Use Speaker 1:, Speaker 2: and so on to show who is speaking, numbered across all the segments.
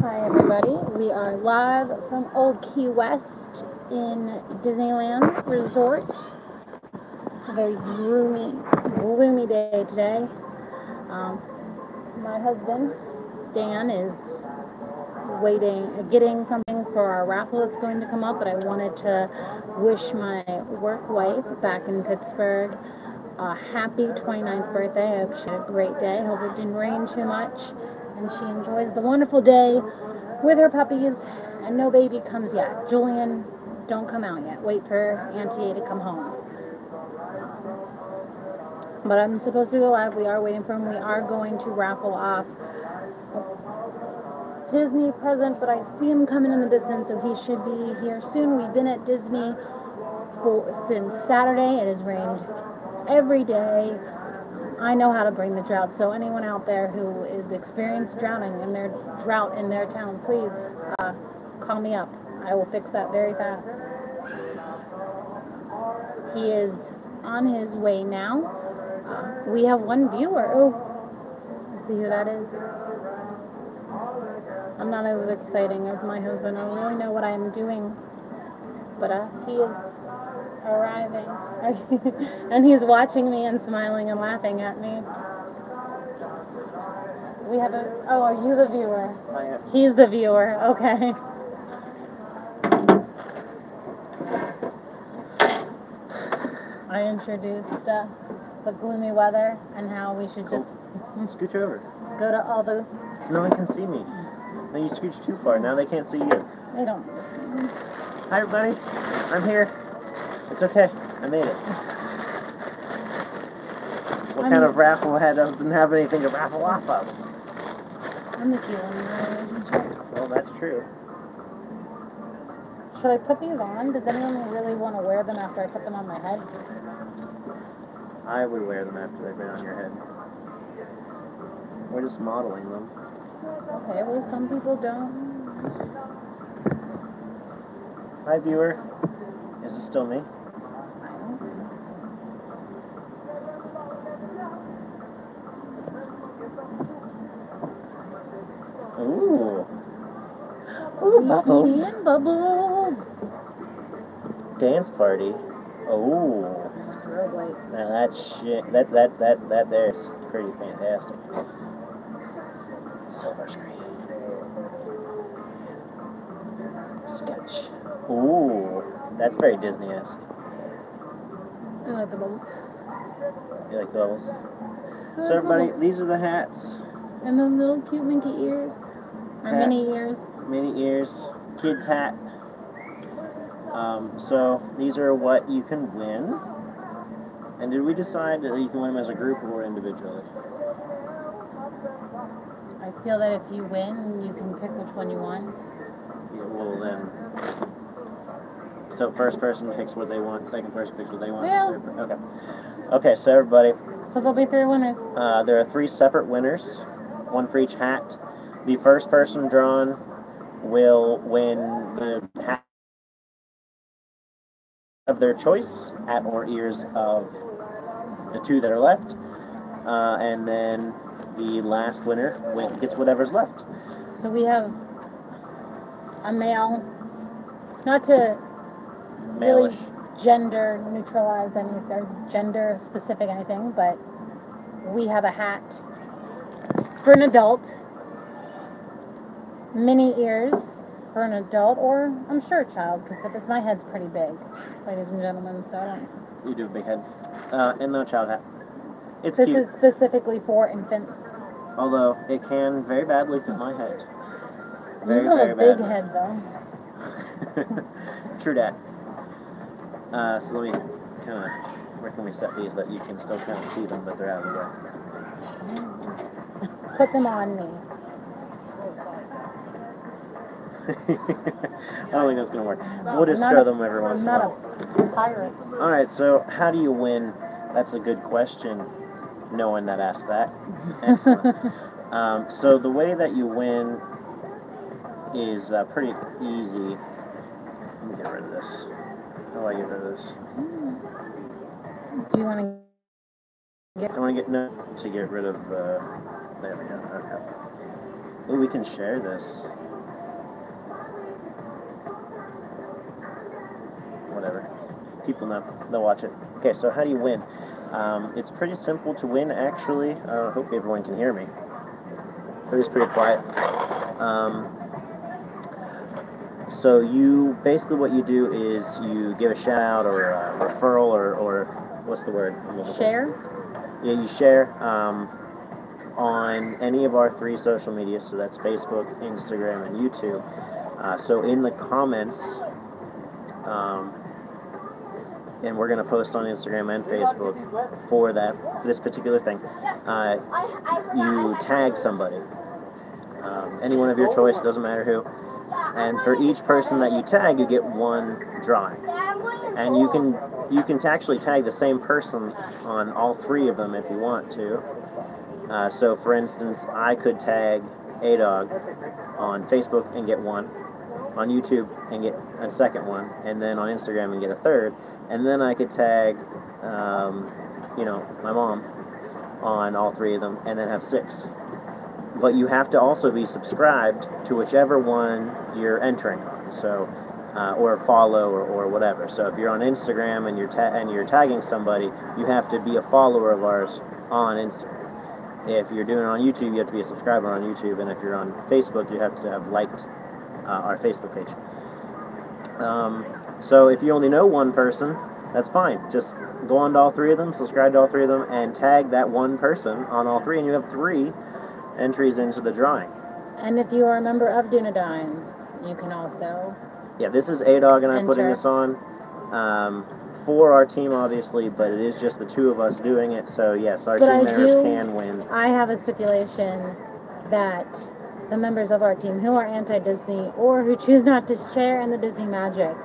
Speaker 1: Hi everybody, we are live from Old Key West in Disneyland Resort. It's a very gloomy day today. My husband, Dan, is getting something for our raffle that's going to come up, but I wanted to wish my work wife back in Pittsburgh a happy 29th birthday. I hope she had a great day. Hope it didn't rain too much and she enjoys the wonderful day with her puppies, and no baby comes yet. Julian, don't come out yet. Wait for Auntie A to come home. But I'm supposed to go live. We are waiting for him. We are going to raffle off a Disney present, but I see him coming in the distance, so he should be here soon. We've been at Disney since Saturday. It has rained every day. I know how to bring the drought, so anyone out there who is experienced drought in their town, please call me up. I will fix that very fast. He is on his way now. We have one viewer. Oh, let's see who that is. I'm not as exciting as my husband. I don't really know what I'm doing, but he is arriving. And he's watching me and smiling and laughing at me. We have oh, are you the viewer?
Speaker 2: I am.
Speaker 1: He's the viewer, okay. I introduced the gloomy weather and how we should just
Speaker 2: scooch over.
Speaker 1: Go to all the...
Speaker 2: No one can see me. Then you scooch too far. Now they can't see you.
Speaker 1: They don't need to see me.
Speaker 2: Hi everybody. I'm here. It's okay. I made it. What kind of raffle doesn't have anything to raffle off of?
Speaker 1: I'm the cute one in the relationship.
Speaker 2: Well, that's true.
Speaker 1: Should I put these on? Does anyone really want to wear them after I put them on my head?
Speaker 2: I would wear them after they've been on your head. We're just modeling them.
Speaker 1: Okay, well, some people don't.
Speaker 2: Hi, viewer. Is it still me? Ooh. Ooh, bubbles.
Speaker 1: Bubbles.
Speaker 2: Dance party. Oh.
Speaker 1: Strobe light.
Speaker 2: Now that shit, that there's pretty fantastic. Silver screen. Sketch. Ooh, that's very Disney-esque.
Speaker 1: I like the bubbles.
Speaker 2: You like the bubbles? So everybody, these are the hats.
Speaker 1: And the little cute minky ears. Or mini ears.
Speaker 2: Mini ears. Kids hat. So these are what you can win. And did we decide that you can win them as a group or individually?
Speaker 1: I feel that if you win, you can pick which one you want.
Speaker 2: Yeah, well then. So first person picks what they want, second person picks what they want.
Speaker 1: Yeah.
Speaker 2: Okay. Okay, so everybody.
Speaker 1: So there'll be 3 winners.
Speaker 2: There are 3 separate winners, one for each hat. The first person drawn will win the hat of their choice, hat or ears of the 2 that are left, and then the last winner gets whatever's left.
Speaker 1: So we have a male, not to really gender neutralize anything, or gender specific anything, but we have a hat for an adult, mini ears for an adult, or I'm sure a child could fit this. My head's pretty big, ladies and gentlemen, so I don't...
Speaker 2: You do a big head. And no child hat. It's
Speaker 1: this
Speaker 2: cute.
Speaker 1: Is specifically for infants.
Speaker 2: Although it can very badly fit my head. Very,
Speaker 1: you have
Speaker 2: very
Speaker 1: a big
Speaker 2: badly.
Speaker 1: head, though.
Speaker 2: True dat. So let me kind of, where can we set these that you can still kind of see them, but they're out of the way?
Speaker 1: Put them on me.
Speaker 2: I don't think that's going to work. We'll just show them every once in a while.
Speaker 1: I'm not a pirate.
Speaker 2: Alright, so how do you win? That's a good question. No one that asked that. Excellent. So the way that you win is pretty easy. Let me get rid of this. How do I get rid of this?
Speaker 1: Do you want to get...
Speaker 2: I want to get rid of there we go. Okay. Ooh, we can share this. Whatever. People know. They'll watch it. Okay, so how do you win? It's pretty simple to win, actually. I hope everyone can hear me. It is pretty quiet. So basically what you do is you give a shout out or a referral or what's the word?
Speaker 1: Share?
Speaker 2: Yeah, you share on any of our 3 social media, so that's Facebook, Instagram, and YouTube. So in the comments, and we're going to post on Instagram and Facebook for this particular thing, you tag somebody. Anyone of your choice, doesn't matter who. And for each person that you tag, you get 1 drawing. And you can actually tag the same person on all 3 of them if you want to. So for instance, I could tag A-Dog on Facebook and get 1, on YouTube and get a second one, and then on Instagram and get a third, and then I could tag, my mom on all 3 of them, and then have 6. But you have to also be subscribed to whichever one you're entering on, so or follow or whatever. So if you're on Instagram and you're tagging somebody, you have to be a follower of ours on Instagram. If you're doing it on YouTube, you have to be a subscriber on YouTube, and if you're on Facebook, you have to have liked our Facebook page. So if you only know 1 person, that's fine. Just go on to all 3 of them, subscribe to all 3 of them, and tag that 1 person on all 3, and you have 3 entries into the drawing.
Speaker 1: And if you are a member of Dunedain, you can also...
Speaker 2: Yeah, this is A-Dog and I
Speaker 1: enter.
Speaker 2: putting this on for our team, obviously, but it is just the 2 of us doing it, so yes, our team members can win.
Speaker 1: I have a stipulation that the members of our team who are anti-Disney or who choose not to share in the Disney magic,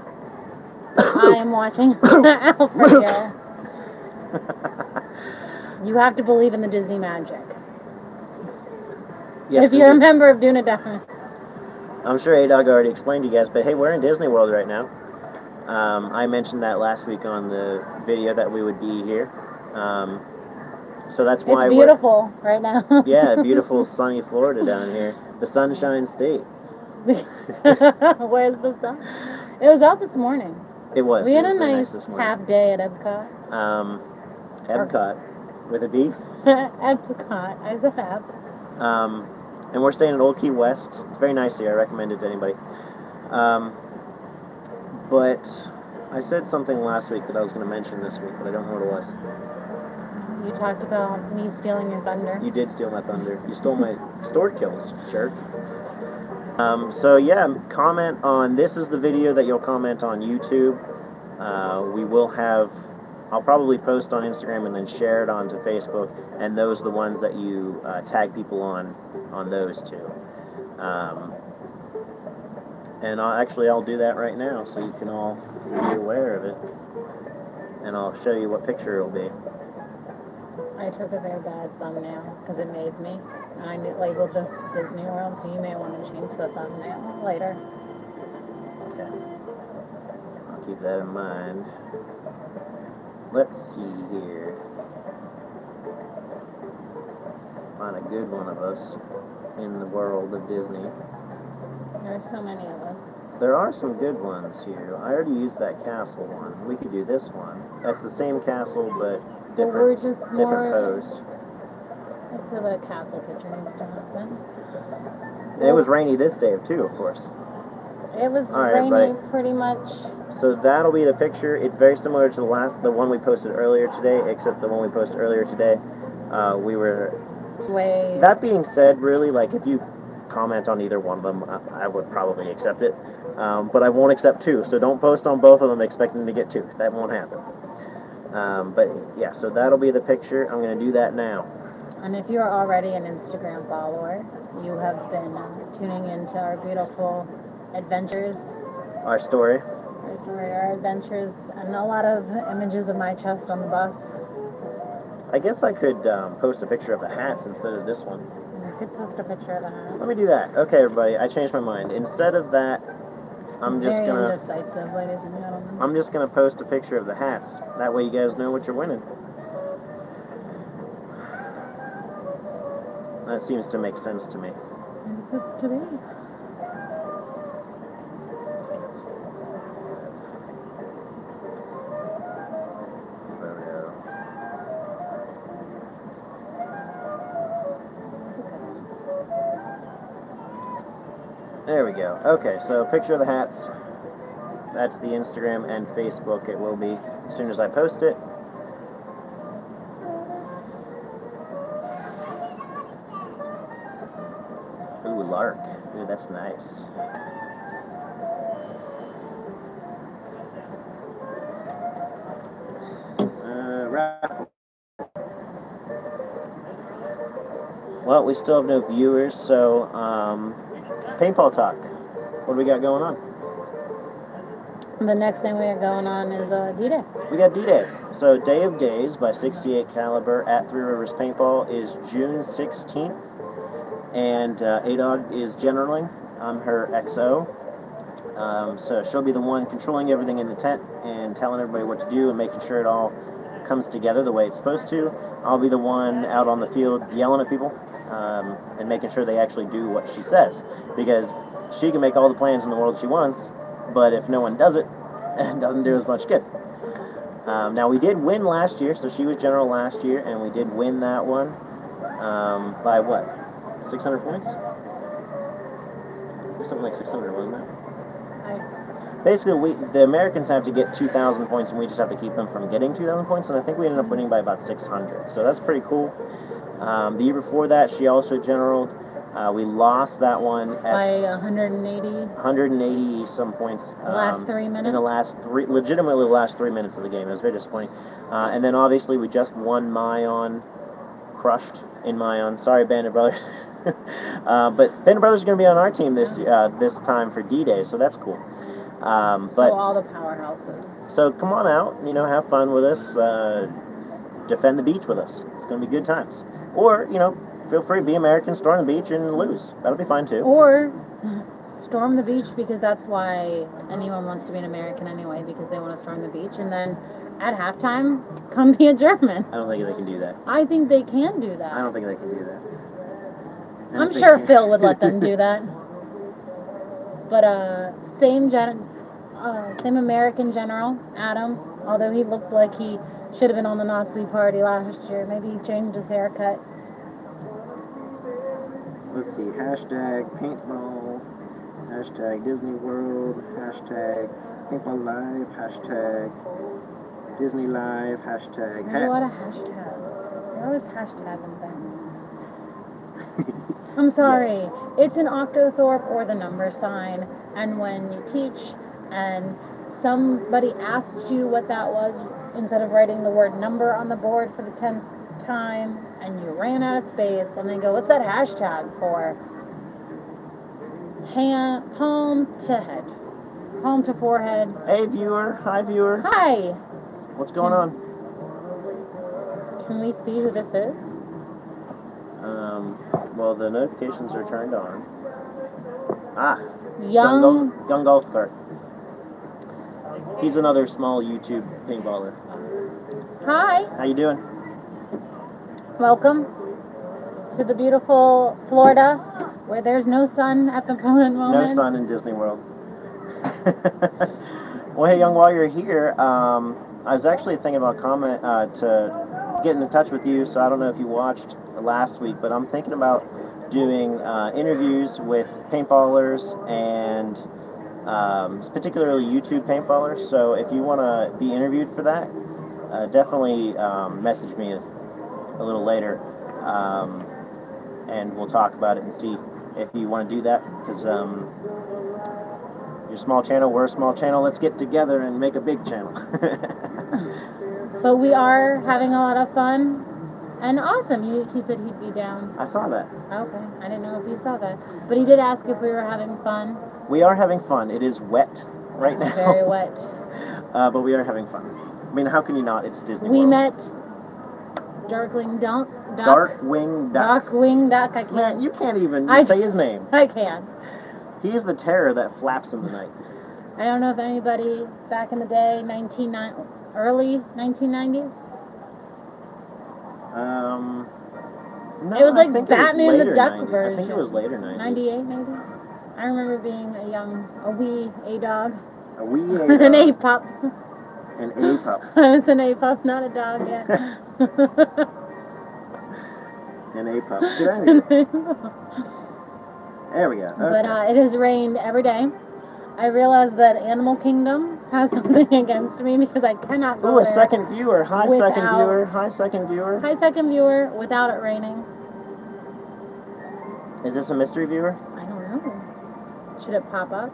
Speaker 1: I am watching out for you. You have to believe in the Disney magic.
Speaker 2: Yes,
Speaker 1: if you're a member of Dunedain.
Speaker 2: I'm sure A-Dog already explained to you guys, but hey, we're in Disney World right now. I mentioned that last week on the video that we would be here. So that's why
Speaker 1: it's beautiful right now.
Speaker 2: Yeah, beautiful sunny Florida down here. The Sunshine State.
Speaker 1: Where's the sun? It was out this morning.
Speaker 2: It was.
Speaker 1: We had a nice half day at Epcot.
Speaker 2: Epcot with a B?
Speaker 1: Epcot. I said Ep.
Speaker 2: And we're staying at Old Key West. It's very nice here. I recommend it to anybody. But I said something last week that I was going to mention this week, but I don't know what it was.
Speaker 1: You talked about me stealing your thunder.
Speaker 2: You did steal my thunder. You stole my stored kills, jerk. So yeah, comment on, this is the video that you'll comment on YouTube. We will have, I'll probably post on Instagram and then share it onto Facebook, and those are the ones that you tag people on those 2. And I'll do that right now so you can all be aware of it. And I'll show you what picture it'll be.
Speaker 1: I took a very bad thumbnail because it made me. I labeled this Disney World, so you may want to change the thumbnail later.
Speaker 2: Okay. I'll keep that in mind. Let's see here. Find a good one of us in the world of Disney.
Speaker 1: There's so many of us.
Speaker 2: There are some good ones here. I already used that castle one. We could do this one. That's the same castle, but different pose.
Speaker 1: I feel like a castle picture needs to happen.
Speaker 2: And it was rainy this day too, of course.
Speaker 1: It was rainy pretty much.
Speaker 2: So that'll be the picture. It's very similar to the one we posted earlier today, except the one we posted earlier today, we were... That being said, really, like, if you comment on either one of them, I would probably accept it. But I won't accept 2, so don't post on both of them expecting to get 2. That won't happen. But yeah, so that'll be the picture. I'm going to do that now.
Speaker 1: And if you're already an Instagram follower, you have been tuning into our beautiful adventures.
Speaker 2: Our story.
Speaker 1: Our adventures, and a lot of images of my chest on the bus.
Speaker 2: I guess I could post a picture of the hats instead of this one.
Speaker 1: You could post a picture of the hats.
Speaker 2: Let me do that. Okay, everybody, I changed my mind. Instead of that, I'm just gonna...
Speaker 1: indecisive, ladies and gentlemen.
Speaker 2: I'm just gonna post a picture of the hats. That way you guys know what you're winning. That seems to make sense to me.
Speaker 1: I guess it's today.
Speaker 2: Photo.
Speaker 1: That's a good one.
Speaker 2: There we go. Okay, so picture of the hats. That's the Instagram and Facebook. It will be as soon as I post it. Ooh, lark. Ooh, that's nice. Raffle. Well, we still have no viewers, so paintball talk. What do we got going on?
Speaker 1: The next thing we are going on is D-Day.
Speaker 2: We got D-Day. So Day of Days by 68 Caliber at Three Rivers Paintball is June 16th. And A-Dog is generaling. I'm her XO. So she'll be the one controlling everything in the tent and telling everybody what to do and making sure it all comes together the way it's supposed to. I'll be the one out on the field yelling at people and making sure they actually do what she says. Because she can make all the plans in the world she wants, but if no one does it, it doesn't do as much good. Now, we did win last year, so she was general last year, and we did win that one by what? 600 points? It was something like 600, wasn't it? Basically, the Americans have to get 2,000 points, and we just have to keep them from getting 2,000 points, and I think we ended up winning by about 600. So that's pretty cool. The year before that, she also generaled. We lost that one at
Speaker 1: by 180
Speaker 2: some points.
Speaker 1: The last 3 minutes?
Speaker 2: In the last legitimately the last 3 minutes of the game. It was very disappointing. And then obviously we just won Mayon, crushed in Mayon. Sorry, Bandit Brothers. But Bandit Brothers are going to be on our team this time for D-Day, so that's cool.
Speaker 1: So all the powerhouses.
Speaker 2: So come on out, have fun with us. Defend the beach with us. It's going to be good times. Or, feel free to be American, storm the beach, and lose. That'll be fine, too.
Speaker 1: Or storm the beach, because that's why anyone wants to be an American anyway, because they want to storm the beach. And then at halftime, come be a German.
Speaker 2: I don't think they can do that.
Speaker 1: I think they can do that.
Speaker 2: I don't think they can do that.
Speaker 1: I'm sure Phil would let them do that. But same American general, Adam, although he looked like he should have been on the Nazi party last year. Maybe he changed his haircut.
Speaker 2: Let's see, hashtag paintball, hashtag Disney World, hashtag paintball live, hashtag Disney live, hashtag hats.
Speaker 1: There's a lot of hashtags. They're always hashtagging things. I'm sorry. Yeah. It's an octothorpe or the number sign, and when you teach and somebody asked you what that was, instead of writing the word number on the board for the 10th time, and you ran out of space, and they go, what's that hashtag for? Palm to head. Palm to forehead.
Speaker 2: Hey, viewer. Hi, viewer.
Speaker 1: Hi.
Speaker 2: What's going on?
Speaker 1: Can we see who this is?
Speaker 2: Well, the notifications are turned on.
Speaker 1: Young
Speaker 2: Golf Cart. He's another small YouTube paintballer.
Speaker 1: Hi.
Speaker 2: How you doing?
Speaker 1: Welcome to the beautiful Florida, where there's no sun at the present moment.
Speaker 2: No sun in Disney World. Well, hey, Young, while you're here, I was actually thinking about to get in touch with you, so I don't know if you watched last week, but I'm thinking about doing interviews with paintballers and particularly YouTube paintballers. So if you want to be interviewed for that, definitely message me a little later, and we'll talk about it and see if you want to do that, because you're a small channel, we're a small channel, let's get together and make a big channel.
Speaker 1: But we are having a lot of fun. And awesome. He said he'd be down.
Speaker 2: I saw that.
Speaker 1: Okay. I didn't know if you saw that. But he did ask if we were having fun.
Speaker 2: We are having fun. It is wet right now.
Speaker 1: It's very wet.
Speaker 2: But we are having fun. I mean, how can you not? It's Disney
Speaker 1: We
Speaker 2: World.
Speaker 1: met Darkwing Duck.
Speaker 2: Darkwing Duck.
Speaker 1: Darkwing Duck. I can't.
Speaker 2: Man, you can't even say his name.
Speaker 1: I can.
Speaker 2: He is the terror that flaps in the night.
Speaker 1: I don't know if anybody back in the day, early 1990s.
Speaker 2: No,
Speaker 1: It was like
Speaker 2: I think it was
Speaker 1: Batman the
Speaker 2: later
Speaker 1: Duck
Speaker 2: 90s.
Speaker 1: version.
Speaker 2: I think it was later 90s.
Speaker 1: 98 maybe? I remember being a wee A-dog.
Speaker 2: A wee A-dog.
Speaker 1: An A-pup.
Speaker 2: An A-pup.
Speaker 1: I was an A-pup, not a dog yet.
Speaker 2: An A-pup. Get out of here. There we go. Okay.
Speaker 1: But it has rained every day. I realized that Animal Kingdom has something against me because I cannot go
Speaker 2: Ooh, a
Speaker 1: there
Speaker 2: second viewer. Hi, second
Speaker 1: without-
Speaker 2: viewer. Hi, second viewer.
Speaker 1: Hi, second viewer, without it raining.
Speaker 2: Is this a mystery viewer?
Speaker 1: I don't know. Should it pop up?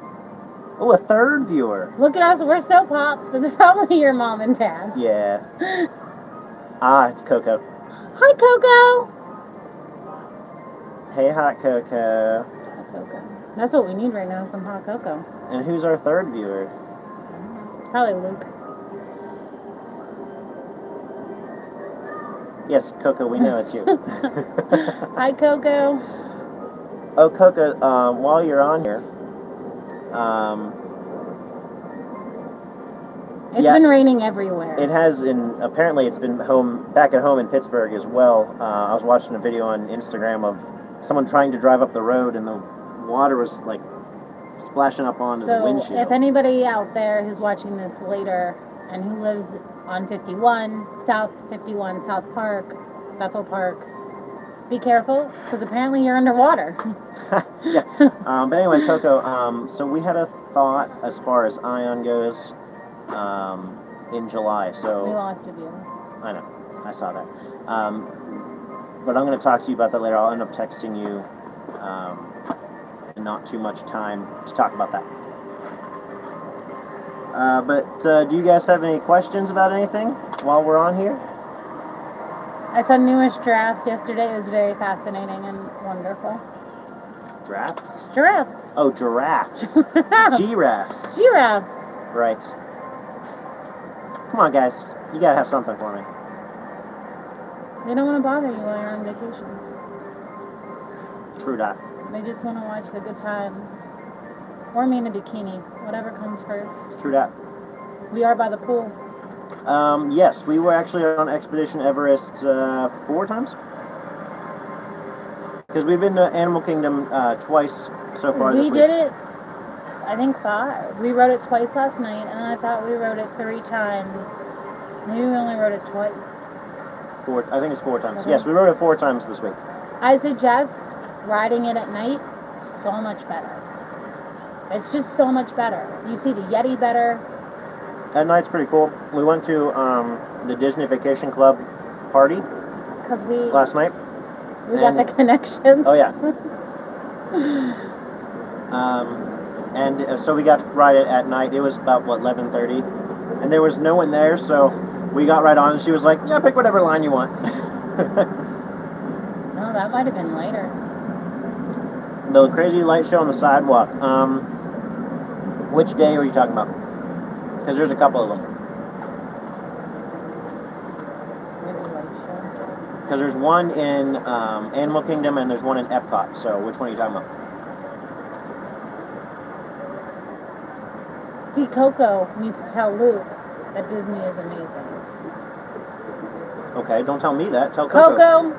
Speaker 2: Oh, a third viewer.
Speaker 1: Look at us, we're so pops. It's probably your mom and dad.
Speaker 2: Yeah. Ah, it's Coco.
Speaker 1: Hi, Coco!
Speaker 2: Hey, hot Coco.
Speaker 1: Hot cocoa. That's what we need right now, some hot cocoa.
Speaker 2: And who's our third viewer?
Speaker 1: Probably Luke.
Speaker 2: Yes, Coco, we know it's you.
Speaker 1: Hi, Coco.
Speaker 2: Oh, Coco, while you're on here,
Speaker 1: It's been raining everywhere.
Speaker 2: It has, apparently it's been back at home in Pittsburgh as well. I was watching a video on Instagram of someone trying to drive up the road and the water was like splashing up onto the windshield.
Speaker 1: So if anybody out there who's watching this later and who lives on 51 South Park, Bethel Park, be careful because apparently you're underwater.
Speaker 2: Yeah. But anyway, Coco, so we had a thought as far as Ion goes in July. So
Speaker 1: we lost a viewer.
Speaker 2: I know. I saw that. But I'm going to talk to you about that later. I'll end up texting you in not too much time to talk about that. But do you guys have any questions about anything while we're on here?
Speaker 1: I saw newest giraffes yesterday. It was very fascinating and wonderful.
Speaker 2: Giraffes?
Speaker 1: Giraffes.
Speaker 2: Oh, giraffes. Giraffes.
Speaker 1: Giraffes.
Speaker 2: Right. Come on, guys. You gotta have something for me.
Speaker 1: They don't want to bother you while you're on vacation.
Speaker 2: True that.
Speaker 1: They just want to watch the good times. Or me in a bikini. Whatever comes first.
Speaker 2: True that.
Speaker 1: We are by the pool.
Speaker 2: Yes, we were actually on Expedition Everest 4 times. Because we've been to Animal Kingdom twice so far this week.
Speaker 1: We did it, I think 5. We rode it twice last night, and I thought we rode it 3 times. Maybe we only rode it twice.
Speaker 2: 4, I think it's 4 times. Yes, we rode it 4 times this week.
Speaker 1: I suggest riding it at night. So much better. It's just so much better. You see the Yeti better.
Speaker 2: That night's pretty cool. We went to the Disney Vacation Club party last night.
Speaker 1: We got the connection.
Speaker 2: Oh, yeah. And so we got to ride it at night. It was about, 11:30? And there was no one there, so we got right on, and she was like, yeah, pick whatever line you want.
Speaker 1: No, that might have been later.
Speaker 2: The crazy light show on the sidewalk. Which day are you talking about? Because there's a couple of them. Because there's one in Animal Kingdom and there's one in Epcot. So which one are you talking about?
Speaker 1: See, Coco needs to tell Luke that Disney is amazing.
Speaker 2: Okay, don't tell me that. Tell Coco.
Speaker 1: Coco,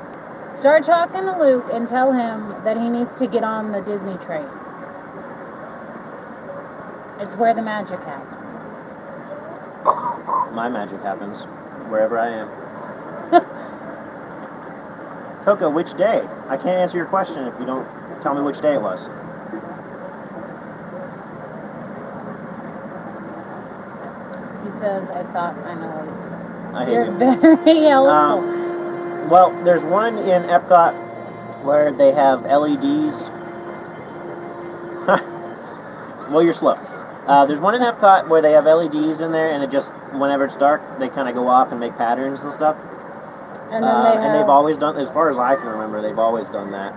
Speaker 1: start talking to Luke and tell him that he needs to get on the Disney train. It's where the magic happens.
Speaker 2: My magic happens wherever I am. Coco, which day? I can't answer your question if you don't tell me which day it was.
Speaker 1: He says, I saw it kind of late.
Speaker 2: I hate
Speaker 1: You're
Speaker 2: you.
Speaker 1: very helpful.
Speaker 2: Well, there's one in Epcot where they have LEDs. Well, you're slow. There's one in Epcot where they have LEDs in there, and it just, whenever it's dark, they kind of go off and make patterns and stuff.
Speaker 1: And then
Speaker 2: and they've always done, as far as I can remember, they've always done that.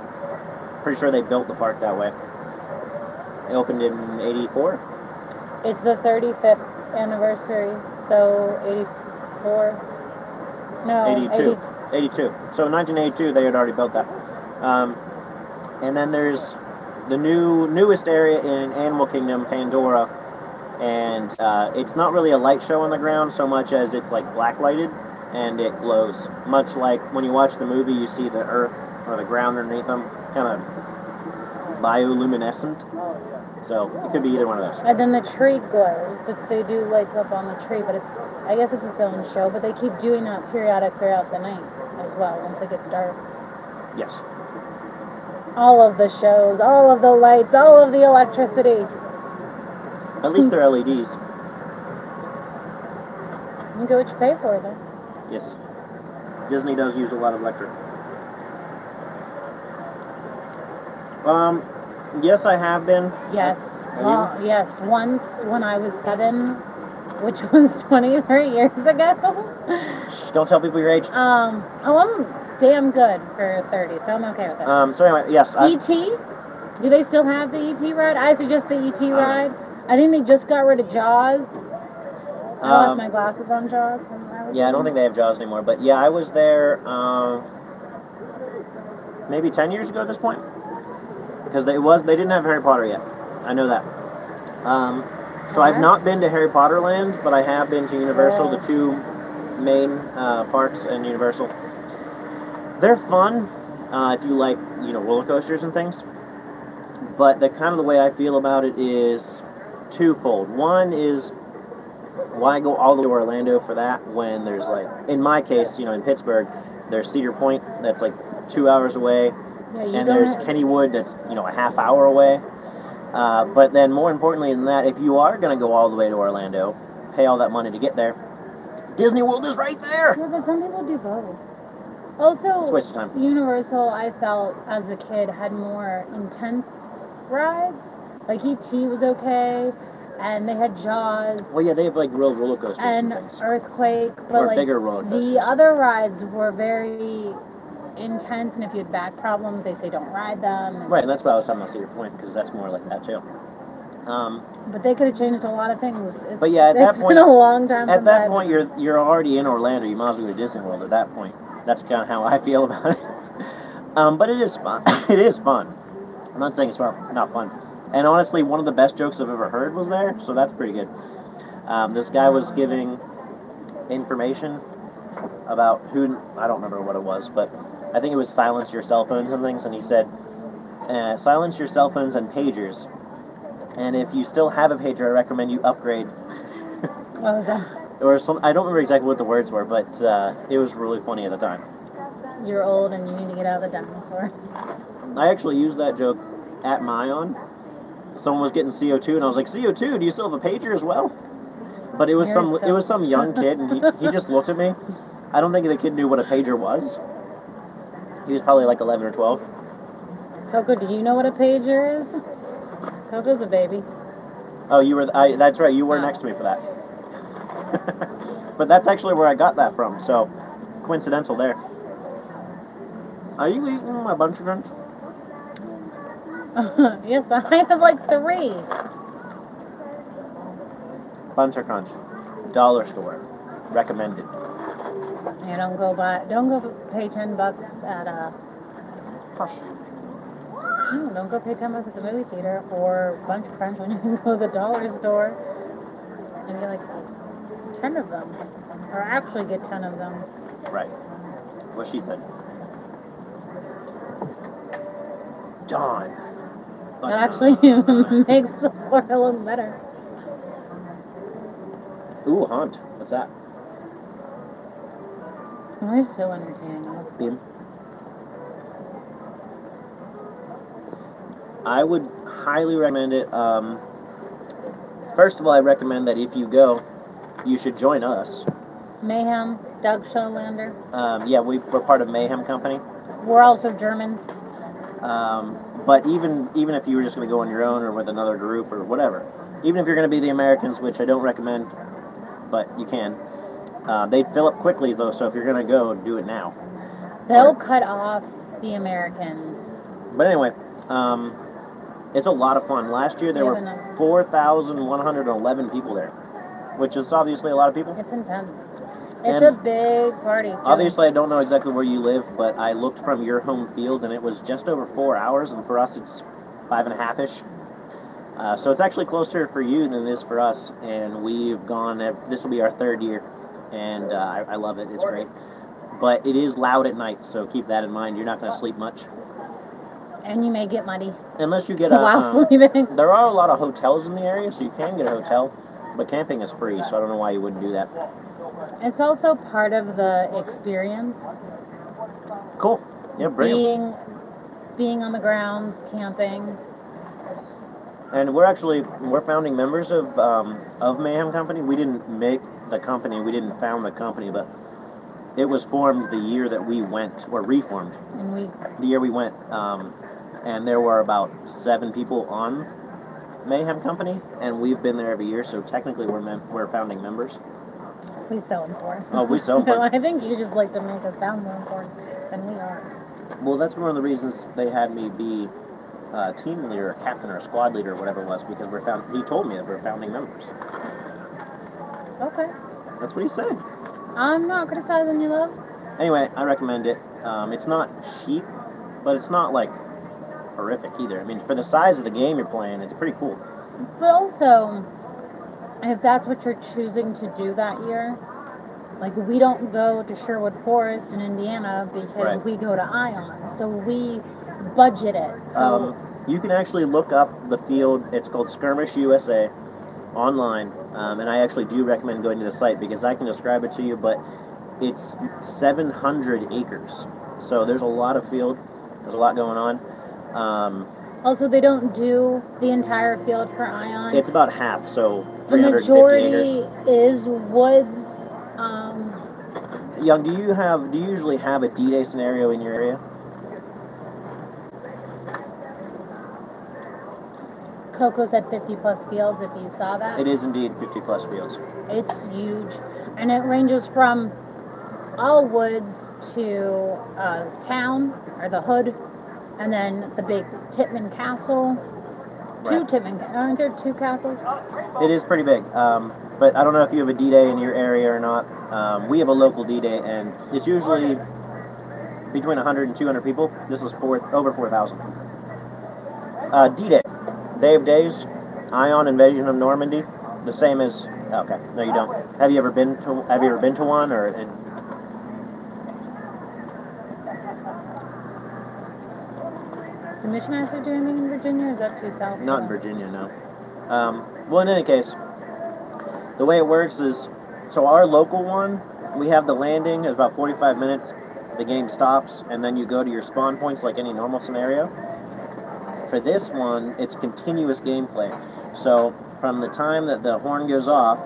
Speaker 2: Pretty sure they built the park that way. It opened in '84.
Speaker 1: It's the 35th anniversary, so 84. No,
Speaker 2: 82. 82. So in 1982, they had already built that. And then there's the newest area in Animal Kingdom, Pandora, and it's not really a light show on the ground so much as it's like black lighted and it glows. Much like when you watch the movie, you see the Earth or the ground underneath them, kind of bioluminescent. So it could be either one of those.
Speaker 1: And then the tree glows. They do lights up on the tree, but I guess it's its own show. But they keep doing that periodic throughout the night as well once it gets dark.
Speaker 2: Yes.
Speaker 1: All of the shows, all of the lights, all of the electricity.
Speaker 2: At least they're LEDs.
Speaker 1: You get what you pay for, though.
Speaker 2: Yes. Disney does use a lot of electric. Yes, I have been.
Speaker 1: Yes. Well, yes. Once when I was 7, which was 23 years ago.
Speaker 2: Shh, don't tell people your age.
Speaker 1: I'm damn good for 30, so I'm okay with it.
Speaker 2: So anyway, yes.
Speaker 1: E.T.? Do they still have the E.T. ride? I suggest the E.T. ride. I think they just got rid of Jaws. I lost my glasses on Jaws when I was
Speaker 2: I don't think they have Jaws anymore. But yeah, I was there maybe 10 years ago at this point. Because they didn't have Harry Potter yet. I know that. So I've not been to Harry Potter Land, but I have been to Universal, the two main parks in Universal. They're fun if you like, roller coasters and things. But the kind of the way I feel about it is twofold. One is, why go all the way to Orlando for that when there's in my case, in Pittsburgh, there's Cedar Point that's 2 hours away.
Speaker 1: Yeah,
Speaker 2: and there's Kennywood that's, a half hour away. But then more importantly than that, if you are going to go all the way to Orlando, pay all that money to get there, Disney World is right there.
Speaker 1: Yeah, but some people do both. Also,
Speaker 2: waste of time.
Speaker 1: Universal, I felt as a kid, had more intense rides. E.T. was okay, and they had Jaws.
Speaker 2: Well, yeah, they have real roller coasters and things.
Speaker 1: Earthquake, but
Speaker 2: bigger roller coasters.
Speaker 1: The other rides were very intense, and if you had back problems, they say don't ride them.
Speaker 2: Right, and that's why I was talking about Cedar Point, because that's more like that too.
Speaker 1: But they could have changed a lot of things.
Speaker 2: But yeah, at that point,
Speaker 1: it's been a long time.
Speaker 2: At that point, you're already in Orlando. You might as well go to Disney World at that point. That's kind of how I feel about it. But it is fun. It is fun. I'm not saying it's not fun. And honestly, one of the best jokes I've ever heard was there, so that's pretty good. This guy was giving information about who, I don't remember what it was, but I think it was silence your cell phones and things, and he said, silence your cell phones and pagers. And if you still have a pager, I recommend you upgrade.
Speaker 1: What was that?
Speaker 2: Or I don't remember exactly what the words were, but it was really funny at the time.
Speaker 1: You're old and you need to get out of the dinosaur.
Speaker 2: I actually used that joke at Mayon. Someone was getting CO2, and I was like, CO2, do you still have a pager as well? But it was some young kid, and he just looked at me. I don't think the kid knew what a pager was. He was probably 11 or 12.
Speaker 1: Coco, do you know what a pager is? Coco's a baby.
Speaker 2: Oh, you were. That's right. You were next to me for that. But that's actually where I got that from. So, coincidental there. Are you eating my Bunch of Crunch?
Speaker 1: Yes, I have 3.
Speaker 2: Bunch of Crunch, dollar store, recommended.
Speaker 1: Yeah, don't go pay $10 at
Speaker 2: Hush.
Speaker 1: No, don't go pay $10 at the movie theater for Bunch of Crunch when you can go to the dollar store and get 10 of them, or actually get 10 of them.
Speaker 2: Right. What she said. John.
Speaker 1: That actually makes the flora look better.
Speaker 2: Ooh, Hunt. What's that?
Speaker 1: They're so entertaining.
Speaker 2: Beam. I would highly recommend it. First of all, I recommend that if you go, you should join us.
Speaker 1: Mayhem, Doug Scholander.
Speaker 2: Yeah, we're part of Mayhem Company.
Speaker 1: We're also Germans.
Speaker 2: But even if you were just going to go on your own or with another group or whatever, even if you're going to be the Americans, which I don't recommend, but you can, they fill up quickly though. So if you're going to go, do it now.
Speaker 1: They'll cut off the Americans.
Speaker 2: But anyway, it's a lot of fun. Last year there were 4,111 people there, which is obviously a lot of people.
Speaker 1: It's intense. It's a big party, too.
Speaker 2: Obviously, I don't know exactly where you live, but I looked from your home field, and it was just over 4 hours, and for us, it's 5.5-ish. So it's actually closer for you than it is for us, and we've gone, this will be our 3rd year, and I love it. It's great. but it is loud at night, so keep that in mind. You're not going to sleep much.
Speaker 1: And you may get muddy.
Speaker 2: Unless you get
Speaker 1: while sleeping.
Speaker 2: There are a lot of hotels in the area, so you can get a hotel, but camping is free, so I don't know why you wouldn't do that.
Speaker 1: It's also part of the experience.
Speaker 2: Cool. Yeah, brilliant.
Speaker 1: Being on the grounds, camping.
Speaker 2: And we're founding members of Mayhem Company. We didn't make the company, we didn't found the company, but it was formed the year that we went, or reformed. The year we went, and there were about 7 people on Mayhem Company, and we've been there every year, so technically we're founding members.
Speaker 1: We so important.
Speaker 2: Oh, we so important.
Speaker 1: No, I think you just like to make us sound more important than we are.
Speaker 2: Well, that's one of the reasons they had me be team leader, or captain, or squad leader, or whatever it was, because he told me that we're founding members.
Speaker 1: Okay.
Speaker 2: That's what he said.
Speaker 1: I'm not criticizing you, love.
Speaker 2: Anyway, I recommend it. It's not cheap, but it's not, like, horrific either. I mean, for the size of the game you're playing, it's pretty cool.
Speaker 1: But also, if that's what you're choosing to do that year, like, we don't go to Sherwood Forest in Indiana because we go to Ion, so we budget it. So
Speaker 2: you can actually look up the field. It's called Skirmish USA online, and I actually do recommend going to the site because I can describe it to you, but it's 700 acres. So there's a lot of field. There's a lot going on.
Speaker 1: Also, they don't do the entire field for Ion.
Speaker 2: It's about half, so
Speaker 1: the
Speaker 2: 350
Speaker 1: majority
Speaker 2: acres.
Speaker 1: is woods.
Speaker 2: Young, do you usually have a D-Day scenario in your area?
Speaker 1: Coco said 50 plus fields, if you saw that.
Speaker 2: It is indeed 50 plus fields.
Speaker 1: It's huge. And it ranges from all woods to town, or the hood, and then the big Tittman Castle. Aren't there 2 castles?
Speaker 2: It is pretty big. But I don't know if you have a D-Day in your area or not. We have a local D-Day, and it's usually between 100 and 200 people. This is over 4,000. D-Day. Day of Days, Ion Invasion of Normandy, the same as. Okay, no, you don't. Have you ever been to one, or?
Speaker 1: The Mishmash do anything in Virginia, or is that too south?
Speaker 2: Not in Virginia, no. Well, in any case, the way it works is, so our local one, we have the landing. It's about 45 minutes. The game stops, and then you go to your spawn points like any normal scenario. For this one, it's continuous gameplay. So from the time that the horn goes off,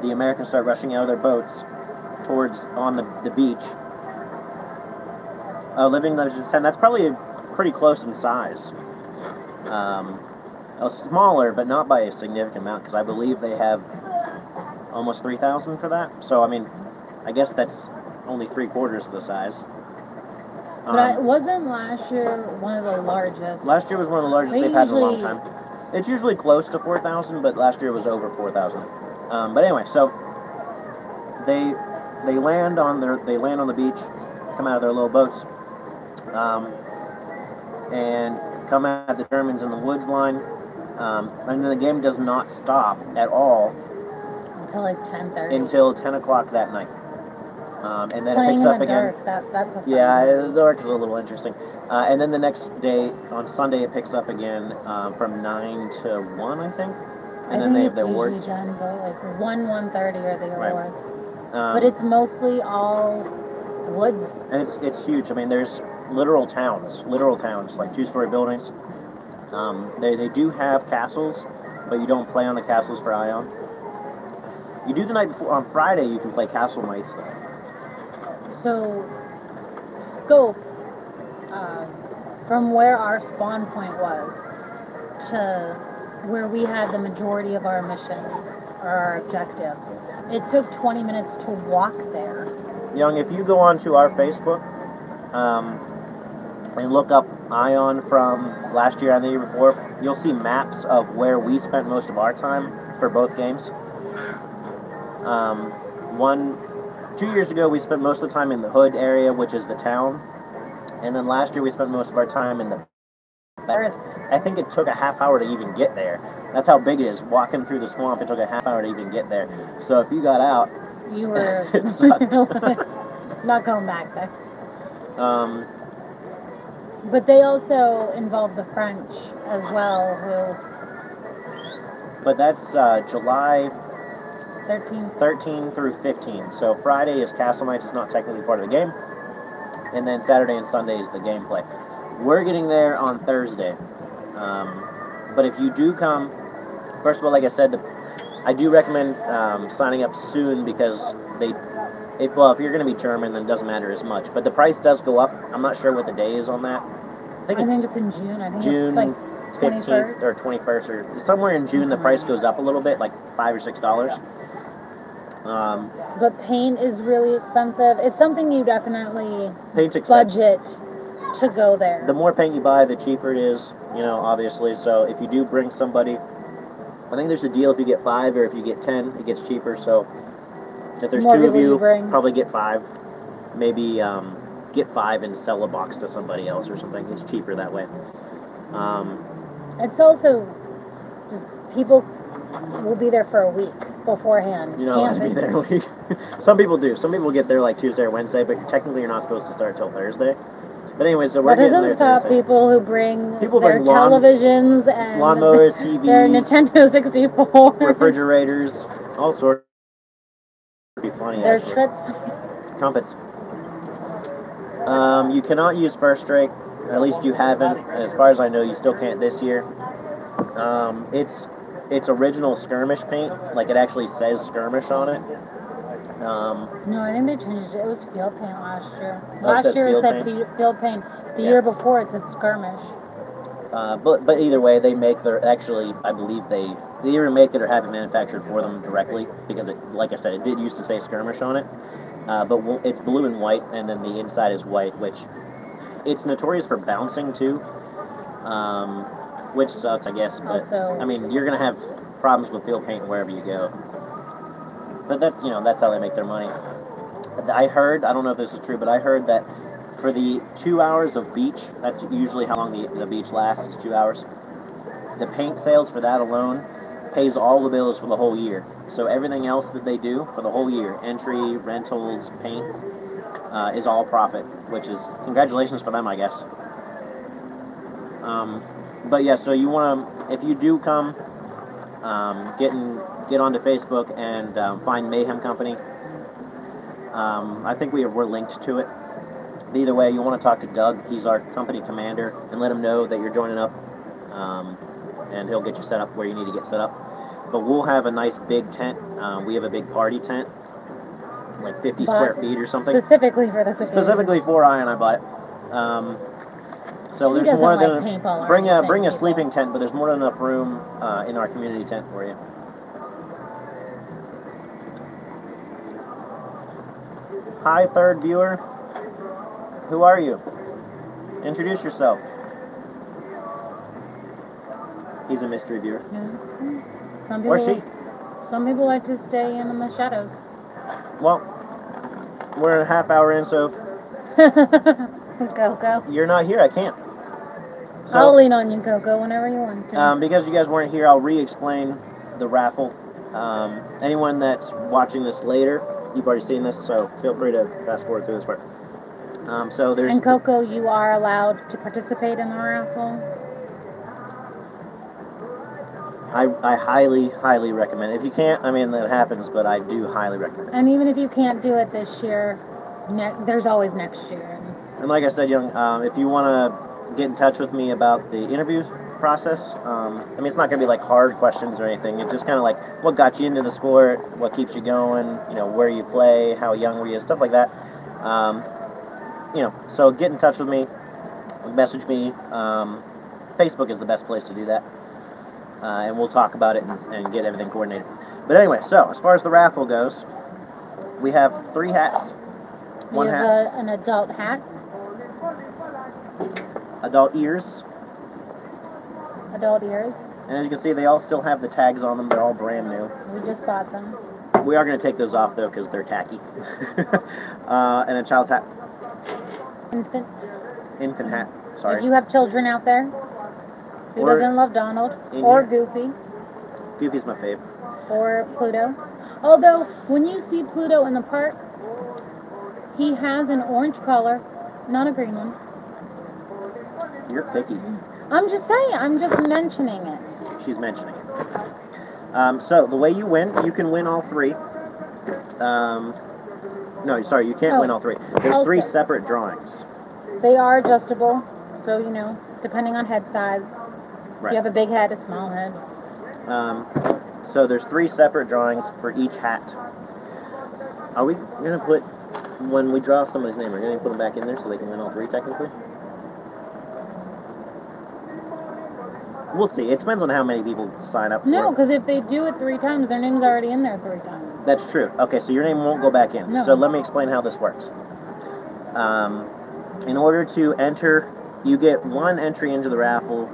Speaker 2: the Americans start rushing out of their boats towards on the beach. Living Legends 10, that's probably pretty close in size. Smaller, but not by a significant amount, because I believe they have almost 3,000 for that. So, I mean, I guess that's only 3/4 of the size.
Speaker 1: But wasn't last year one of the largest?
Speaker 2: Last year was one of the largest they've had in a long time. It's usually close to 4,000, but last year was over 4,000. But anyway, so they land on the beach, come out of their little boats, and come at the Germans in the woods line, and then the game does not stop at all
Speaker 1: until like 10:30.
Speaker 2: Until 10 o'clock that night. And then
Speaker 1: Playing
Speaker 2: it picks up
Speaker 1: in the
Speaker 2: again.
Speaker 1: Dark, that's a fun
Speaker 2: the dark is a little interesting. And then the next day, on Sunday, it picks up again from 9 to 1, I think. And then they have the awards.
Speaker 1: I think it's usually done by like 1:30 are the awards.
Speaker 2: Right.
Speaker 1: But it's mostly all woods.
Speaker 2: And it's huge. I mean, there's literal towns, like 2-story buildings. They do have castles, but you don't play on the castles for Ion. You do the night before. On Friday, you can play Castle Knights, though.
Speaker 1: So, scope, from where our spawn point was to where we had the majority of our missions or our objectives, it took 20 minutes to walk there.
Speaker 2: Young, if you go onto our Facebook and look up Ion from last year and the year before, you'll see maps of where we spent most of our time for both games. 2 years ago, we spent most of the time in the hood area, which is the town. And then last year, we spent most of our time in the forest. I think it took a half hour to even get there. That's how big it is. Walking through the swamp, it took a half hour to even get there. So if you got out,
Speaker 1: you were...
Speaker 2: it sucked.
Speaker 1: Not going back there.
Speaker 2: Um,
Speaker 1: But they also involve the French as well, who
Speaker 2: but that's July
Speaker 1: 13.
Speaker 2: 13 through 15. So Friday is Castle Knights. It's not technically part of the game. And then Saturday and Sunday is the gameplay. We're getting there on Thursday. But if you do come, first of all, like I said, I do recommend signing up soon because if you're going to be German, then it doesn't matter as much. But the price does go up. I'm not sure what the day is on that.
Speaker 1: I think it's in June. I think
Speaker 2: June
Speaker 1: it's like
Speaker 2: 15th or 21st or somewhere in June. The price goes up a little bit, like $5 or $6.
Speaker 1: But paint is really expensive. It's something you definitely
Speaker 2: budget
Speaker 1: to go there.
Speaker 2: The more paint you buy, the cheaper it is, obviously. So if you do bring somebody, I think there's a deal if you get 5 or if you get 10, it gets cheaper. So if there's 2 of you, probably get 5. Maybe get 5 and sell a box to somebody else or something. It's cheaper that way.
Speaker 1: It's also just people will be there for a week beforehand.
Speaker 2: You're not allowed to be there a week. Some people do. Some people get there like Tuesday or Wednesday, but technically you're not supposed to start till Thursday. But anyway, so we're getting there.
Speaker 1: That doesn't stop people who bring their televisions and
Speaker 2: lawnmowers, TVs,
Speaker 1: their Nintendo 64,
Speaker 2: refrigerators, all sorts. It'd be funny.
Speaker 1: Their
Speaker 2: trumpets. You cannot use First Strike. At least you haven't. As far as I know, you still can't this year. It's original skirmish paint. Like it actually says skirmish on it.
Speaker 1: No, I think they changed it. It was field paint last year. Last year it said field paint. The year before it said skirmish.
Speaker 2: But either way, they make I believe they either make it or have it manufactured for them directly because like I said, it did used to say skirmish on it. But it's blue and white, and then the inside is white, which it's notorious for bouncing too, which sucks, I guess. But
Speaker 1: also,
Speaker 2: I mean, you're gonna have problems with field paint wherever you go. But that's how they make their money. I don't know if this is true, but I heard that for the 2 hours of beach, that's usually how long the beach lasts, is 2 hours. The paint sales for that alone pays all the bills for the whole year. So everything else that they do for the whole year, entry, rentals, paint, is all profit, which is congratulations for them, I guess. But yeah, so you want to, if you do come, get onto Facebook and find Mayhem Company. I think we're linked to it. Either way, you want to talk to Doug. He's our company commander, and let him know that you're joining up, and he'll get you set up where you need to get set up. But we'll have a nice big tent. We have a big party tent, like 50 square feet or something.
Speaker 1: Specifically for this occasion.
Speaker 2: Specifically for Ian, I bought it. So there's more than bring a sleeping tent, but there's more than enough room in our community tent for you. Hi, third viewer. Who are you? Introduce yourself. He's a mystery viewer.
Speaker 1: Yeah.
Speaker 2: Some
Speaker 1: people like to stay in the shadows.
Speaker 2: Well, we're a half hour in, so
Speaker 1: Coco.
Speaker 2: You're not here. I can't. So,
Speaker 1: I'll lean on you, Coco, whenever you want to.
Speaker 2: Because you guys weren't here, I'll re-explain the raffle. Anyone that's watching this later, you've already seen this, so feel free to fast forward through this part. So there's.
Speaker 1: And Coco, you are allowed to participate in the raffle.
Speaker 2: I highly, highly recommend it. If you can't, I mean, that happens, but I do highly recommend it.
Speaker 1: And even if you can't do it this year, there's always next year.
Speaker 2: And like I said, Young, if you want to get in touch with me about the interview process, I mean, it's not going to be like hard questions or anything. It's just kind of like what got you into the sport, what keeps you going, where you play, how young were you, stuff like that. So get in touch with me, message me. Facebook is the best place to do that. And we'll talk about it and get everything coordinated. But anyway, so as far as the raffle goes, we have 3 hats.
Speaker 1: We have an adult hat.
Speaker 2: Adult ears.
Speaker 1: Adult ears.
Speaker 2: And as you can see, they all still have the tags on them. They're all brand new.
Speaker 1: We just bought them.
Speaker 2: We are going to take those off, though, because they're tacky. And a child's hat. Infant hat. Sorry.
Speaker 1: If you have children out there who doesn't love Donald or Goofy.
Speaker 2: Goofy's my fave.
Speaker 1: Or Pluto. Although, when you see Pluto in the park, He has an orange color, not a green one.
Speaker 2: You're picky.
Speaker 1: I'm just saying. I'm just mentioning it.
Speaker 2: She's mentioning it. So the way you win, you can win all three. No, sorry, you can't win all three. There's
Speaker 1: also,
Speaker 2: 3 separate drawings.
Speaker 1: They are adjustable, so you know, depending on head size.
Speaker 2: Right.
Speaker 1: If you have a big head, a small head.
Speaker 2: So there's 3 separate drawings for each hat. Are we gonna put, when we draw somebody's name, we're gonna put them back in there so they can win all 3 technically? We'll see. It depends on how many people sign up for it.
Speaker 1: No, because if they do it 3 times, their name's already in there 3 times.
Speaker 2: That's true. Okay, so your name won't go back in.
Speaker 1: No.
Speaker 2: So let me explain how this works. In order to enter, you get 1 entry into the raffle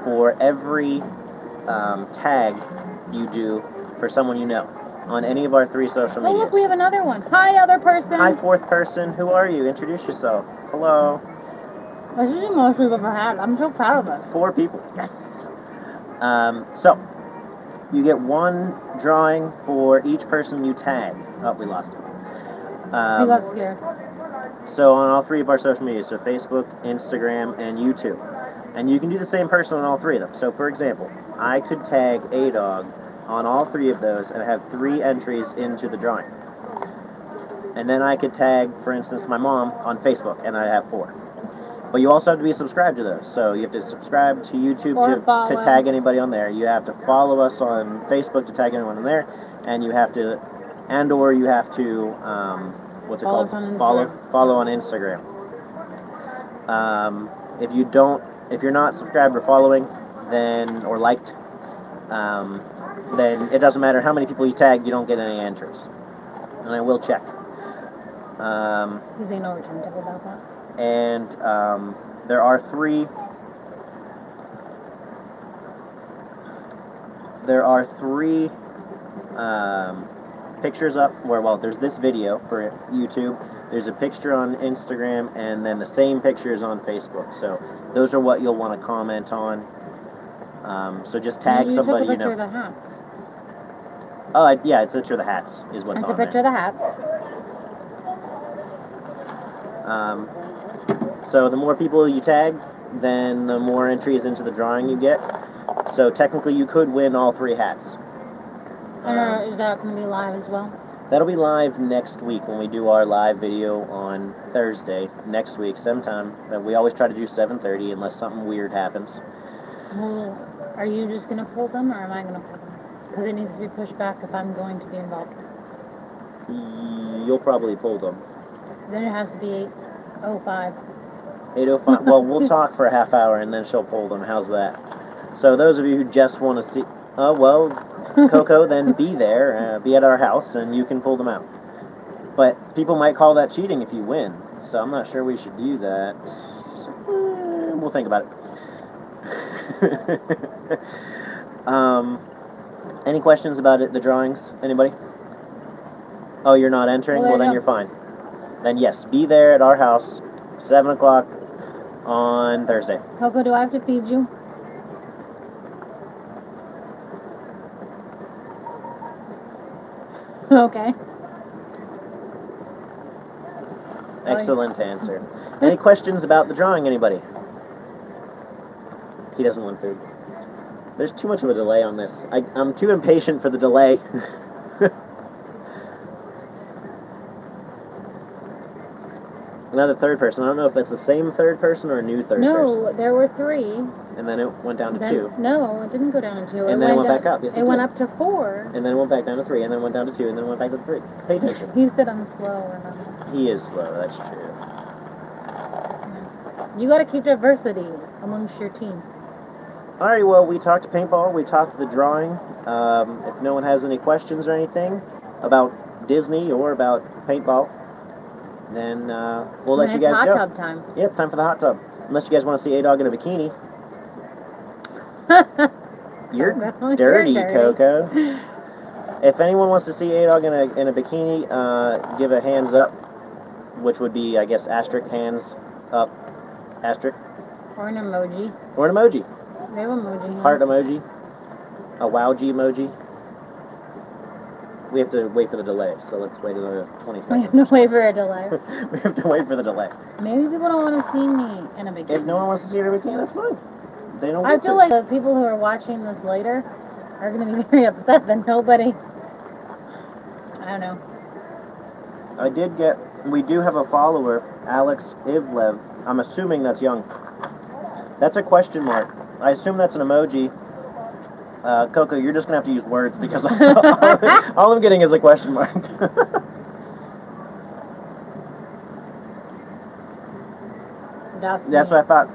Speaker 2: for every tag you do for someone you know on any of our 3 social medias.
Speaker 1: Oh, look, we have another one. Hi, other person.
Speaker 2: Hi, 4th person. Who are you? Introduce yourself. Hello.
Speaker 1: This is the most we've ever had. I'm so proud of us.
Speaker 2: 4 people. Yes. So, you get 1 drawing for each person you tag. Oh, we lost it.
Speaker 1: He got scared.
Speaker 2: So on all 3 of our social media, so Facebook, Instagram, and YouTube. And you can do the same person on all 3 of them. So for example, I could tag A-Dog on all 3 of those and have 3 entries into the drawing. And then I could tag, for instance, my mom on Facebook, and I'd have 4. But you also have to be subscribed to those. So you have to subscribe to YouTube to tag anybody on there. You have to follow us on Facebook to tag anyone on there. And you have to, or you have to, what's it called? Follow on Instagram. If you're not subscribed or following, then, or liked, then it doesn't matter how many people you tag, you don't get any entries. And I will check.
Speaker 1: He's ain't no retentive about that.
Speaker 2: And there are 3 pictures up where, well, there's this video for YouTube, there's a picture on Instagram, and then the same pictures on Facebook. So those are what you'll want to comment on. So just tag somebody you know.
Speaker 1: You took a picture of the hats.
Speaker 2: Oh, yeah, it's a picture of the hats is what's on there.
Speaker 1: It's a picture of the hats.
Speaker 2: So the more people you tag, then the more entries into the drawing you get. So technically you could win all 3 hats.
Speaker 1: Is that going to be live as well?
Speaker 2: That'll be live next week when we do our live video on Thursday next week sometime. We always try to do 7:30 unless something weird happens.
Speaker 1: Well, are you just going to pull them or am I going to pull them? Because it needs to be pushed back if I'm going to be involved.
Speaker 2: You'll probably pull them.
Speaker 1: Then it has to be 8:05.
Speaker 2: 8:05. Well, we'll talk for a half hour and then she'll pull them. How's that? So those of you who just want to see... Oh, well, Coco, then be there. Be at our house and you can pull them out. But people might call that cheating if you win. So I'm not sure we should do that. We'll think about it. Any questions about it, the drawings? Anybody? Oh, you're not entering? Well, then you're fine. Then yes, be there at our house, 7 o'clock on Thursday.
Speaker 1: Coco, do I have to feed you? Okay.
Speaker 2: Excellent answer. Any questions about the drawing, anybody? He doesn't want food. There's too much of a delay on this. I'm too impatient for the delay. Another 3rd person. I don't know if that's the same 3rd person or a new 3rd person.
Speaker 1: No, there were 3.
Speaker 2: And then it went down to 2.
Speaker 1: No, it didn't go down to 2.
Speaker 2: And then it went back up. Yes,
Speaker 1: it went up to 4.
Speaker 2: And then it went back down to 3. And then it went down to 2. And then it went back to 3. Pay attention.
Speaker 1: He said I'm slow. Remember?
Speaker 2: He is slow. That's true.
Speaker 1: You got to keep diversity amongst your team.
Speaker 2: Alright, well, we talked paintball. We talked the drawing. If no one has any questions or anything about Disney or about paintball, then we'll let you guys go.
Speaker 1: It's hot tub time.
Speaker 2: Yep, time for the hot tub. Unless you guys want to see A-Dog in a bikini. You're dirty, Coco. If anyone wants to see A-Dog in a bikini, give a hands up, which would be, I guess, asterisk, hands up, asterisk.
Speaker 1: Or an emoji.
Speaker 2: Or an emoji.
Speaker 1: They have emoji.
Speaker 2: Heart emoji. A wowgy emoji. we have to wait for the delay, so let's wait another 20
Speaker 1: We
Speaker 2: seconds.
Speaker 1: have to wait for a delay.
Speaker 2: We have to wait for the delay.
Speaker 1: Maybe people don't want to see me in a bikini.
Speaker 2: If no one wants to see it in a bikini, that's fine. They don't.
Speaker 1: I feel like the people who are watching this later are going to be very upset that nobody. I don't know.
Speaker 2: We do have a follower, Alex Ivlev. I'm assuming that's young. That's a question mark. I assume that's an emoji. Coco, you're just going to have to use words because all I'm getting is a question mark. That's what I thought.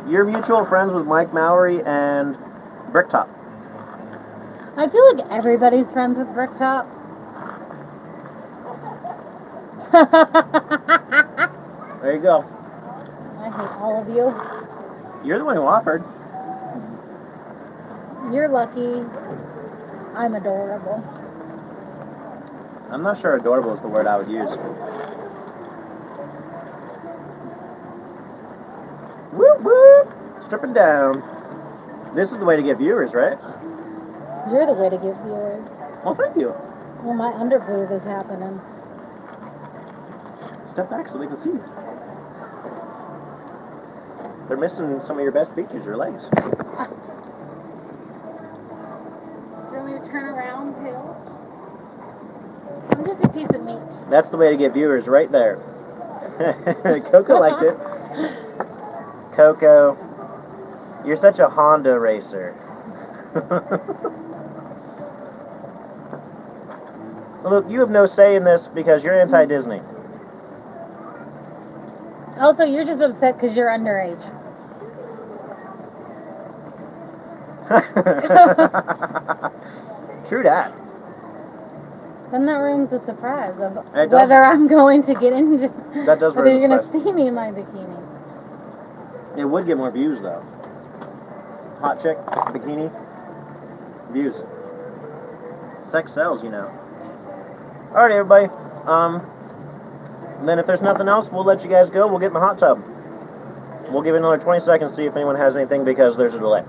Speaker 2: You're mutual friends with Mike Mowry and Bricktop.
Speaker 1: I feel like everybody's friends with Bricktop.
Speaker 2: There you go.
Speaker 1: I hate all of you.
Speaker 2: You're the one who offered.
Speaker 1: You're lucky. I'm adorable.
Speaker 2: I'm not sure adorable is the word I would use. Whoop whoop! Stripping down. This is the way to get viewers, right?
Speaker 1: You're the way to get viewers.
Speaker 2: Well, thank you.
Speaker 1: Well, my underboob is happening.
Speaker 2: Step back so they can see you. They're missing some of your best features, your legs.
Speaker 1: Do you want me to turn around too? I'm just a piece of meat.
Speaker 2: That's the way to get viewers, right there. Coco liked it. Coco, you're such a Honda racer. Look, you have no say in this because you're anti-Disney.
Speaker 1: Also, you're just upset because you're underage.
Speaker 2: True that.
Speaker 1: Then that ruins the surprise of
Speaker 2: It does.
Speaker 1: whether I'm going to get into.
Speaker 2: That does
Speaker 1: whether
Speaker 2: ruin
Speaker 1: you're
Speaker 2: the
Speaker 1: going to
Speaker 2: surprise.
Speaker 1: see me in my bikini.
Speaker 2: It would get more views, though. Hot chick, bikini, views. Sex sells, you know. Alright, everybody. And then if there's nothing else, we'll let you guys go. We'll get in the hot tub. We'll give it another 20 seconds to see if anyone has anything because there's a delay.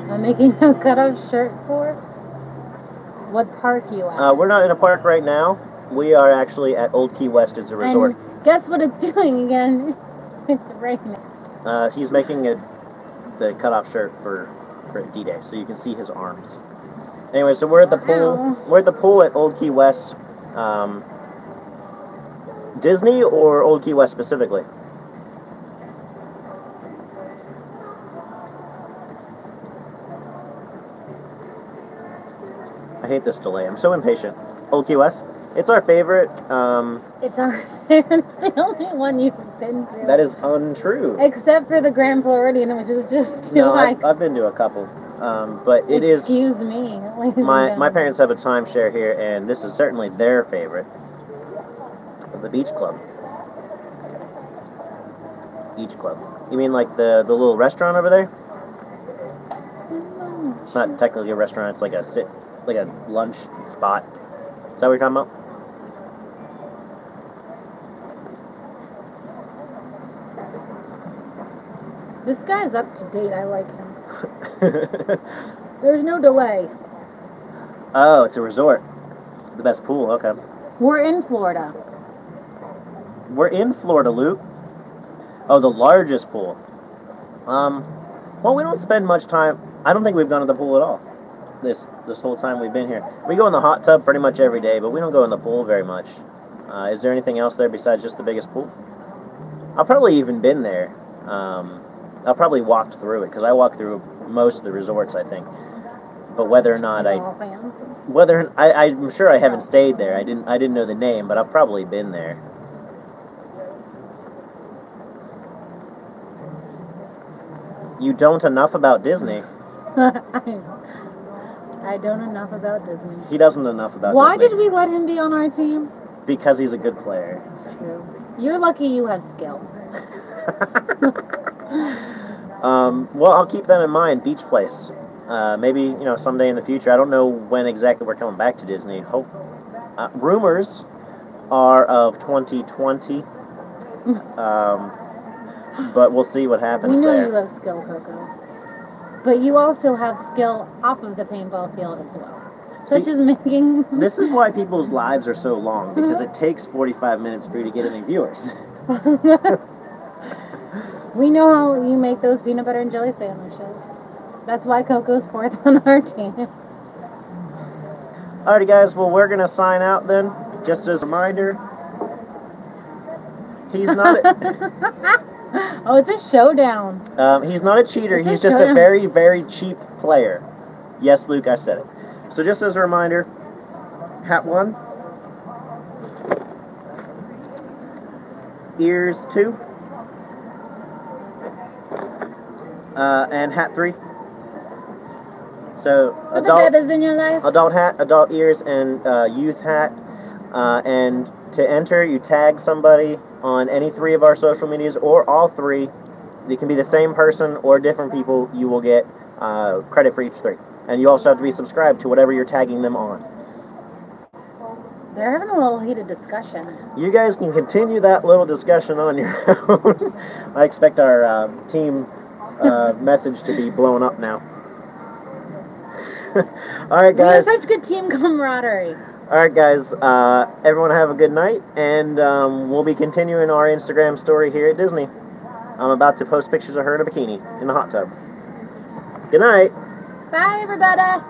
Speaker 1: I'm making a cut-off shirt for. What park you at?
Speaker 2: We're not in a park right now. We are actually at Old Key West. It's a resort.
Speaker 1: And guess what it's doing again? It's raining.
Speaker 2: He's making the cutoff shirt for D-Day, so you can see his arms. Anyway, so we're at the pool. We're at the pool at Old Key West. Disney or Old Key West specifically? I hate this delay. I'm so impatient. Old Key West. It's our favorite.
Speaker 1: It's our favorite. It's the only one you've been to.
Speaker 2: That is untrue.
Speaker 1: Except for the Grand Floridian, which is just too
Speaker 2: No,
Speaker 1: high.
Speaker 2: I've been to a couple. But it is.
Speaker 1: Excuse me, ladies and
Speaker 2: My
Speaker 1: gentlemen.
Speaker 2: parents have a timeshare here, and this is certainly their favorite. The Beach Club. Beach Club. You mean like the little restaurant over there? It's not technically a restaurant. It's like a lunch spot. Is that what you're talking about?
Speaker 1: This guy's up to date. I like him. There's no delay.
Speaker 2: Oh, it's a resort. The best pool. Okay.
Speaker 1: We're in Florida.
Speaker 2: We're in Florida, Luke. Oh, the largest pool. Well, we don't spend much time. I don't think we've gone to the pool at all. This whole time we've been here. We go in the hot tub pretty much every day, but we don't go in the pool very much. Is there anything else there besides just the biggest pool? I've probably even been there. I'll probably walked through it because I walked through most of the resorts, I think. But whether or not I'm sure I haven't stayed there. I didn't know the name, but I've probably been there. You don't enough about Disney.
Speaker 1: I don't enough about Disney.
Speaker 2: He doesn't enough about
Speaker 1: Why
Speaker 2: Disney.
Speaker 1: did we let him be on our team?
Speaker 2: Because he's a good player.
Speaker 1: It's true. You're lucky you have skill.
Speaker 2: Well, I'll keep that in mind. Beach Place. Maybe someday in the future. I don't know when exactly we're coming back to Disney. Rumors are of 2020. But we'll see what happens
Speaker 1: We know
Speaker 2: there.
Speaker 1: you have skill, Coco. But you also have skill off of the paintball field as well. Such as making...
Speaker 2: This is why people's lives are so long, because it takes 45 minutes for you to get any viewers.
Speaker 1: We know how you make those peanut butter and jelly sandwiches. That's why Coco's fourth on our team.
Speaker 2: Alrighty, guys. Well, we're going to sign out then. Just as a reminder, he's not...
Speaker 1: Oh, it's a showdown.
Speaker 2: He's not a cheater.
Speaker 1: It's
Speaker 2: he's
Speaker 1: a
Speaker 2: just
Speaker 1: showdown.
Speaker 2: a very, very cheap player. Yes, Luke, I said it. So just as a reminder, hat 1, ears 2, and hat 3. So
Speaker 1: Put the babies in your life.
Speaker 2: adult hat, adult ears, and youth hat. And to enter, you tag somebody on any 3 of our social medias, or all 3. They can be the same person or different people. You will get credit for each 3. And you also have to be subscribed to whatever you're tagging them on.
Speaker 1: They're having a little heated discussion.
Speaker 2: You guys can continue that little discussion on your own. I expect our team message to be blown up now. Alright, guys.
Speaker 1: We have such good team camaraderie.
Speaker 2: Alright, guys. Everyone have a good night. And we'll be continuing our Instagram story here at Disney. I'm about to post pictures of her in a bikini in the hot tub. Good night.
Speaker 1: Bye, everybody.